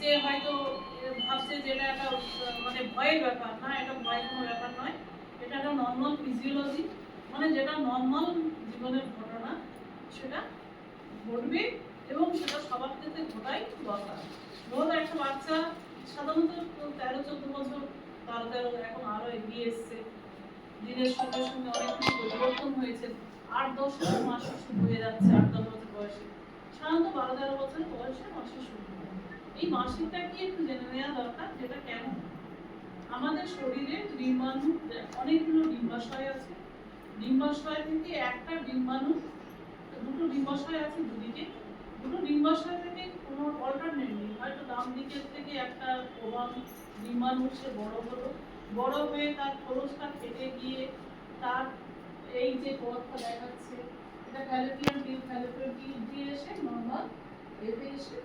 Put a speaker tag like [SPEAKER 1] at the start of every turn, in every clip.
[SPEAKER 1] যে হয়তো ভাবছে যে এটা একটা মানে ভয়ের ব্যাপার না, এটা ভয়ের কোনো ব্যাপার নয়, এটা একটা নর্মাল ফিজিওলজি, মানে যেটা নর্মাল জীবনের ঘটনা সেটা ঘটবে এবং সেটা সবার ক্ষেত্রে ঘটাই দরকার। ধরো একটা বাচ্চা সাধারণত 13-14 বছর, 12-13, এখন আরো এগিয়ে এসছে, দিনের সঙ্গে সঙ্গে অনেক কিছু পরিবর্তন হয়েছে, 8-10 মাস শুরু হয়ে যাচ্ছে, 8-10 বছর বয়সে, সাধারণত 12-13 বছরের বয়সে মাসিক শুরু হয়। এই মাসিকটা কি একটু জেনে নেওয়া দরকার, যেটা কেন আমাদের শরীরে ডিম্বাণু, অনেকগুলো ডিম্বাশয় আছে, ডিম্বাশয় থেকে একটা ডিম্বাণু, দুটো ডিম্বাশয় আছে দুদিকে, দুটো ডিম্বাশয় থেকে কোনো অল্টারনেটলি হয়তো ডান দিকের থেকে একটা প্রবাহ ডিম্বাণু সে বড় হলো, বড় হয়ে তার খোলসটা ফেটে গিয়ে তার এই যে পথটা দেখাচ্ছে এটা ফ্যালোপিয়ান টিউব, ফ্যালোপিয়ান টিউব দিয়ে এসে নর্মাল এতে এসে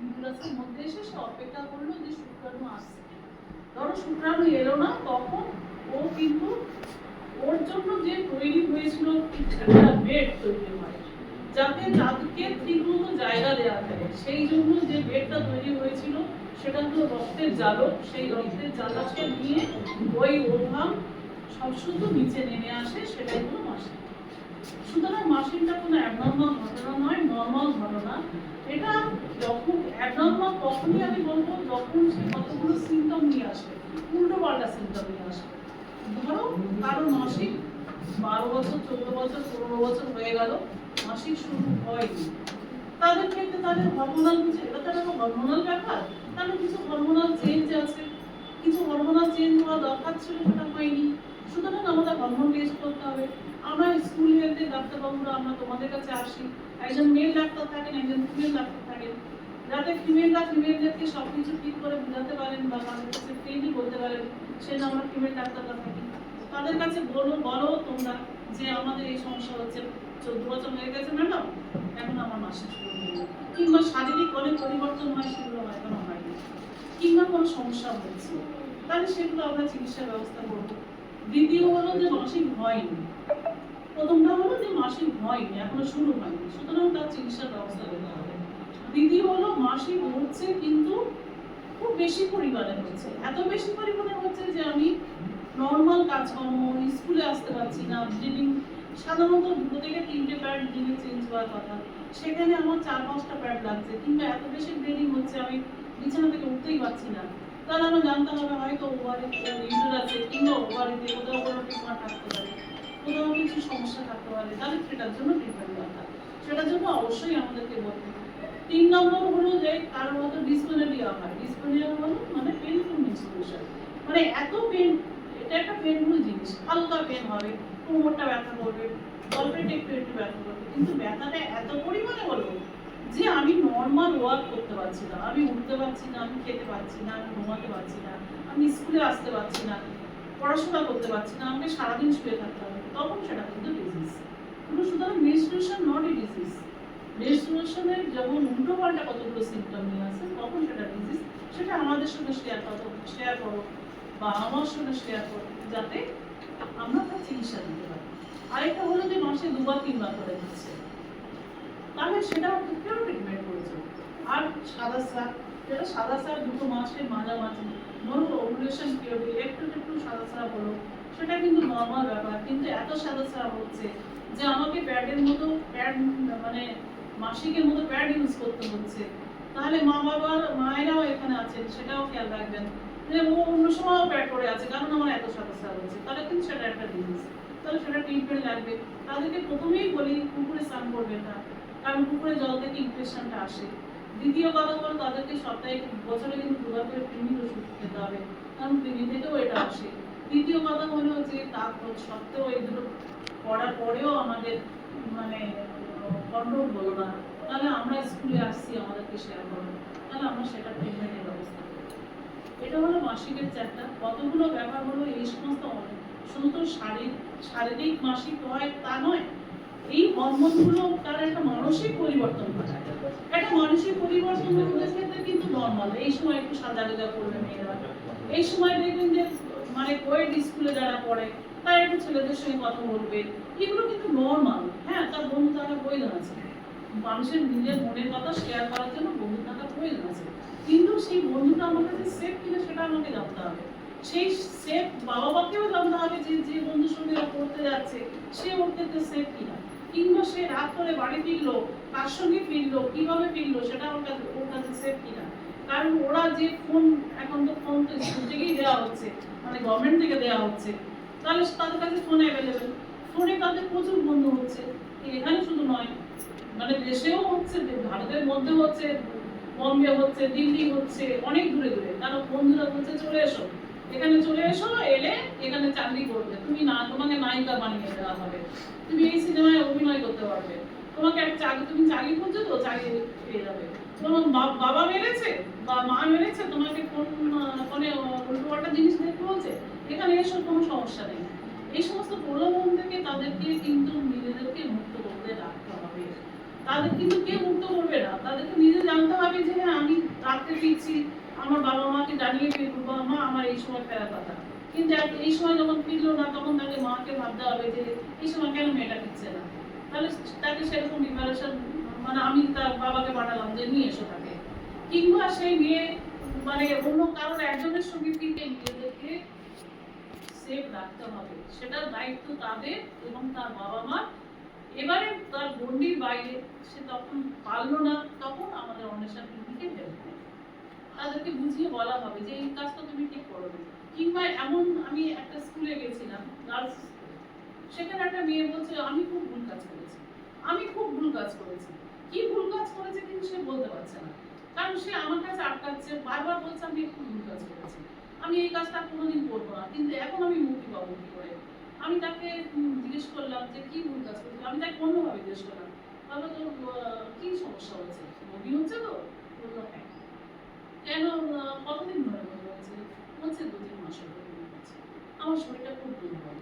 [SPEAKER 1] ইউটেরাসের মধ্যে এসে সে অপেক্ষা করলো যে শুক্রাণু আসছে। ধরো শুক্রাণু এলো না, তখন ও কিন্তু ওর জন্য যে তৈরি হয়েছিল একটা বেড তৈরি হয় যাতে তাদেরকে ঠিকমতো জায়গা দেওয়া যায়, সেই জন্য যে বেডটা তৈরি হয়েছিল সেটা হলো রক্তের জালক, সেই রক্তের জালককে নিয়ে ওই ওভাম সবশুদ্ধ নিচে নেমে আসে, সেটাই হলো মাসিক। সুতরাং মাসিকটা কোনো অ্যাবনর্মাল ঘটনা নয়, নর্মাল ঘটনা। এটা যখন অ্যাবনর্মাল তখনই আমি বলবো যখন সে কতগুলো সিমটম নিয়ে আসবে, উল্টো পাল্টা সিমটম নিয়ে আসবে। ধরো কারো মাসিক 12 বছর, 14 বছর, 15 বছর হয়ে গেল, মাসিক শুরু হয়নি, তাদের ক্ষেত্রে তাদের হরমোনাল কিছু, এটা তো একটা হরমোনাল ব্যাপার, তাহলে কিছু হরমোনাল চেঞ্জ আছে, কিছু হরমোনাল চেঞ্জ হওয়া দরকার ছিল, সেটা হয়নি। সুতরাং আমাদের হরমোন টেস্ট করতে হবে। আমরা স্কুল হেলথে ডাক্তারবাবুরা আমরা তোমাদের কাছে আসি, একজন মেল ডাক্তার থাকেন, একজন ফিমেল ডাক্তার থাকেন, যাতে ফিমেলরা ফিমেলদেরকে সবকিছু ঠিক করে বোঝাতে পারেন বা তাদের কাছে ফ্রিলি বলতে পারেন, সেটা আমরা ফিমেল ডাক্তাররা থাকি। তাদের কাছে বলো তোমরা যে আমাদের এই সমস্যা হচ্ছে, 14 বছর হয়ে গেছে ম্যাডাম, এখন আমার মাসিক শুরু হলো, কিংবা শারীরিক অনেক পরিবর্তন হয়, সেগুলো এখনো হয়নি, কিংবা কোনো সমস্যা হচ্ছে, তাহলে সেগুলো আমরা চিকিৎসার ব্যবস্থা করবো। দ্বিতীয় হলো যে মাসিক হয়নি, প্রথমটা হলো যে মাসিক হয়নি, এখনো শুরু হয়নি, সুতরাং তার চিকিৎসার ব্যবস্থা করতে হবে। দ্বিতীয় হলো মাসিক হচ্ছে কিন্তু খুব বেশি পরিমাণে হচ্ছে, এত বেশি পরিমাণে হচ্ছে যে আমি নর্মাল কাজকর্ম, স্কুলে আসতে পারছি না, ব্লিডিং সাধারণত 2 থেকে 3টে প্যাড ব্লিডিং চেঞ্জ হওয়ার কথা, সেখানে আমার 4-5টা প্যাড লাগছে, কিংবা এত বেশি ব্লিডিং হচ্ছে আমি বিছানা থেকে উঠতেই পারছি না, তাহলে আমার জানতে হবে হয়তো ওভারে ইউটেরাসে কিংবা ওভারিতে কোথাও কোনো টিউমার থাকতে পারে, কোথাও কিছু সমস্যা থাকতে পারে, তাহলে সেটার জন্য ট্রিটমেন্ট দরকার, সেটার জন্য অবশ্যই আমাদেরকে বলতে হবে। 3 নম্বর হলো যে কারোর হয়তো ডিসপোনেরিয়া হয়, ডিসপোনেরিয়া হলো মানে পেইনফুল মেনস্ট্রুয়েশন, মানে এত পেন, এটা একটা পেনফুল জিনিস, হালকা পেন হবে, কোমরটা ব্যথা করবে, গল্পেটা একটু একটু ব্যথা করবে, কিন্তু ব্যথাটা এত পরিমাণে হলো যে আমি নর্মাল ওয়ার্ক করতে পারছি না, আমি উঠতে পারছি না, আমি খেতে পারছি না, আমি ঘুমাতে পারছি না, আমি স্কুলে আসতে পারছি না, পড়াশোনা করতে পারছি না, আমাকে সারাদিন শুয়ে থাকতে হবে, তখন সেটা কিন্তু ডিজিজ। কিন্তু সুতরাং মেনস্ট্রুয়েশন নট এ ডিজিজ, মেনস্ট্রুয়েশনের যখন উল্টো পাল্টা কতগুলো সিমটম নিয়ে আসে তখন সেটা ডিজিজ। সেটা আমাদের সঙ্গে শেয়ার করো বা আমার সঙ্গে শেয়ার করো, যাতে আমরা তার চিকিৎসা দিতে পারি। আরেকটা হলো যে মাসে 2 বা 3 বার করে দিচ্ছে, তাহলে সেটাও ক্ষেত্রেও ট্রিটমেন্ট করেছে। আর সাদা স্রাব, যেটা সাদা স্রাব 2 মাসের মাঝামাঝি, ধরো ওভুলেশন পিরিয়ডে একটু একটু সাদা স্রাব হলো, সেটা কিন্তু নর্মাল ব্যাপার, কিন্তু এত সাদা স্রাব হচ্ছে যে আমাকে প্যাডের মতো প্যাড, মানে মাসিকের মতো প্যাড ইউজ করতে হচ্ছে, তাহলে মায়েরাও এখানে আছেন, সেটাও খেয়াল রাখবেন যে ও অন্য সময়ও প্যাড করে আছে, কারণ আমার এত সাদা স্রাব হচ্ছে, তাহলে কিন্তু সেটা একটা ডিজিজ, তাহলে সেটা ট্রিটমেন্ট লাগবে। তাদেরকে প্রথমেই বলি পুকুরে স্নান করবেন না, কারণ পুকুরে জল থেকে ইনফেকশনটা আসে। দ্বিতীয় কথা হলো তাদেরকে সপ্তাহে বছরে কিন্তু 2 বার করে কৃমির ওষুধ খেতে হবে, কারণ কৃমি থেকেও এটা আসে। তৃতীয় কথা হলো যে তারপর সত্ত্বেও এই দুটো করার পরেও আমাদের মানে কন্ট্রোল হলো না, তাহলে আমরা স্কুলে আসছি আমাদেরকে শেয়ার করবো, তাহলে আমরা সেটা ট্রিটমেন্টের ব্যবস্থা করবো। এটা হলো মাসিকের চ্যাপ্টার। কতগুলো ব্যাপার হলো, এই সমস্ত শুধু তো শারীরিক মাসিক হয় তা নয়, এই হরমোনগুলো তার একটা মানসিক পরিবর্তন ঘটায়, একটা মানসিক পরিবর্তন ক্ষেত্রে কিন্তু নর্মাল। এই সময় একটু সাজা গোজা করবে মেয়েরা, এই সময় দেখবেন যে মানে কোয়েড স্কুলে যারা পড়ে তারা একটু ছেলেদের সঙ্গে কথা বলবে, এগুলো কিন্তু নর্মাল। হ্যাঁ, তার বন্ধু থাকার প্রয়োজন আছে, মানুষের নিজের মনের কথা শেয়ার করার জন্য বন্ধু থাকার প্রয়োজন আছে, কিন্তু সেই বন্ধুটা আমার কাছে সেফ কিনা সেটা আমাকে জানতে হবে। সেই সেফ বাবা মাকেও জানতে হবে যে যে বন্ধুর সঙ্গে ও পড়তে যাচ্ছে সে ওর ক্ষেত্রে সেফ কিনা, কিংবা সে রাত করে বাড়ি ফিরলো, কার সঙ্গে ফিরলো, কিভাবে ফিরলো, সেটা ওর কাছে সেফ কিনা। কারণ ওরা যে ফোন, এখন তো ফোন তো স্কুল থেকেই দেওয়া হচ্ছে, মানে গভর্নমেন্ট থেকে দেওয়া হচ্ছে, তাহলে তাদের কাছে ফোন অ্যাভেলেবেল, ফোনে তাদের প্রচুর বন্ধু হচ্ছে। এখানে শুধু নয়, মানে দেশেও হচ্ছে, ভারতের মধ্যে হচ্ছে, বম্বে হচ্ছে, দিল্লি হচ্ছে, অনেক দূরে দূরে। তারা বন্ধুরা বলছে চলে এসো, এখানে চলে এসো, এলে এখানে চাকরি করবে, তুমি না, তোমাকে নায়িকা বানিয়ে দেওয়া হবে, তুমি এই সিনেমায় অভিনয় করতে পারবে, তোমাকে একটা চাকরি, তুমি চাকরি করছো তো চাকরি পেয়ে যাবে, তোমার বাবা মেরেছে বা মা মেরেছে, তোমাকে কোন ফোনে উল্টো পাল্টা জিনিস দেখতে বলছে, এখানে এসো, কোনো সমস্যা নেই। এই সমস্ত প্রলোভন থেকে তাদেরকে কিন্তু নিজেদেরকে মুক্ত করতে রাখতে হবে। তাদের কিন্তু কেউ মুক্ত করবে না, তাদেরকে নিজে জানতে হবে যে হ্যাঁ আমি রাখতে ফিরছি, আমার বাবা মাকে জানিয়ে ফিরবো, বাবা মা আমার এই সময় ফেরার কথা, কিন্তু এই সময় যখন ফিরলো না তখন তাকে মাকে ভাবতে হবে যে এই সময় কেন মেয়েটা ফিরছে না, তাহলে তাকে সেরকম প্রিপারেশন, মানে আমি তার বাবাকে পাঠালাম যে নিয়ে এসো তাকে, কিংবা সেই মেয়ে মানে অন্য কারোর একজনের সঙ্গে ফিরতে নিজেদেরকে সেফ রাখতে হবে, সেটার দায়িত্ব তাদের এবং তার বাবা মা। এবারে তার গণ্ডির বাইরে সে তখন পারলো না, তখন আমাদের অন্বেষণ ক্লিনিকে হেল্প করবে, তাদেরকে বুঝিয়ে বলা হবে যে এই কাজটা তুমি ঠিক করবে। কিংবা এমন, আমি একটা স্কুলে গেছিলাম, গার্লস, সেখানে একটা মেয়ে বলছে আমি খুব ভুল কাজ করেছি, আমি খুব ভুল কাজ করেছি, কি ভুল কাজ করেছে কিন্তু সে বলতে পারছে না, কারণ সে আমার কাছে আটকাচ্ছে, বারবার বলছে আমি খুব ভুল কাজ করেছি, আমি এই কাজটা কোনোদিন করবো না, কিন্তু এখন আমি মুক্তি পাবো কি করে। আমি তাকে জিজ্ঞেস করলাম যে কি ভুল কাজ করছি, আমি তাকে অন্যভাবে জিজ্ঞেস করলাম, বাবা তোর কি সমস্যা হচ্ছে, বমি হচ্ছে তো, বললো হ্যাঁ, কেন, কতদিন ধরে বমি হচ্ছে, বলছে 2-3 মাস ধরে বমি হচ্ছে, আমার শরীরটা খুব দুর্বল।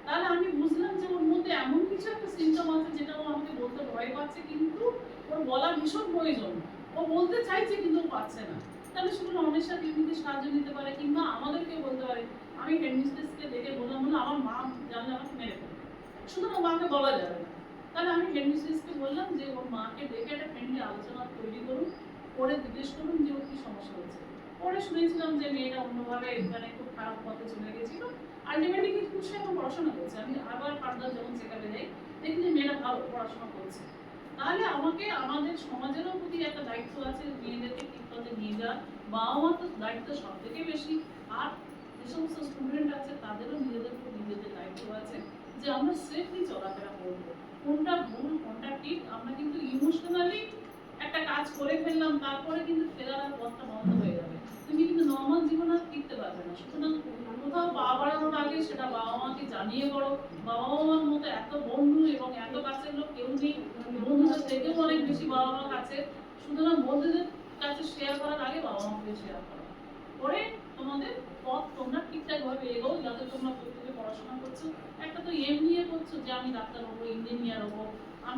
[SPEAKER 1] তাহলে আমি বুঝলাম যে ওর মধ্যে এমন কিছু একটা সিম্পটম আছে যেটা ও আমাকে বলতে ভয় পাচ্ছে, কিন্তু ওর বলা ভীষণ প্রয়োজন, ও বলতে চাইছে কিন্তু ও পারছে না। তাহলে সেগুলো অন্বেষা ক্লিনিকের সাহায্য নিতে পারে, কিংবা আমাদেরকে বলতে পারে। আমি হেডমিস্ট্রেসকে দেখে বললাম, বলে আমার মা জানলে আমাকে মেরে ফেলবে, সুতরাং মাকে বলা যাবে না। তাহলে আমি হেডমিস্ট্রেসকে বললাম যে ওর মাকে দেখে একটা ফ্রেন্ডলি আলোচনা তৈরি করুন, করে জিজ্ঞেস করুন যে ওর কি সমস্যা হচ্ছে। পরে শুনেছিলাম যে মেয়েটা অন্যভাবে মানে খুব খারাপ পথে চলে গেছিল, আলটিমেটলি কিন্তু সে এখন পড়াশোনা করছে। আমি আবার ফার্দার যখন চেকআপে যাই দেখি যে মেয়েটা ভালো পড়াশোনা করছে। তাহলে আমাকে, আমাদের সমাজেরও প্রতি একটা দায়িত্ব আছে মেয়েদেরকে ঠিক পথে নিয়ে যাওয়ার, বাবা মার তো দায়িত্ব সব থেকে বেশি, আর যে সমস্ত স্টুডেন্ট আছে তাদেরও নিজেদের দায়িত্ব আছে যে আমরা সেফলি চলাফেরা করবো, কোনটা ভুল কোনটা ঠিক। আমরা কিন্তু ইমোশনালি একটা কাজ করে ফেললাম, তারপরে কিন্তু ফেরার আর পথটা বন্ধ হয়ে যাবে, তুমি কিন্তু নর্মাল জীবন আর ফিরতে পারবে না। সুতরাং কোথাও পা বাড়ানোর আগে সেটা বাবা মাকে জানিয়ে বড়, বাবা মার মতো এত বন্ধু এবং এত কাছের লোক কেউ নেই, বন্ধুদের থেকেও অনেক বেশি বাবা মা কাছে। সুতরাং বন্ধুদের কাছে শেয়ার করার আগে বাবা মাকে শেয়ার করো, পরে তোমাদের পথ তোমরা ঠিকঠাক ভাবে এগোও। যাতে তোমরা প্রত্যেকে পড়াশোনা করছো, একটা তো এম নিয়ে করছো যে আমি ডাক্তার হবো, ইঞ্জিনিয়ার হবো,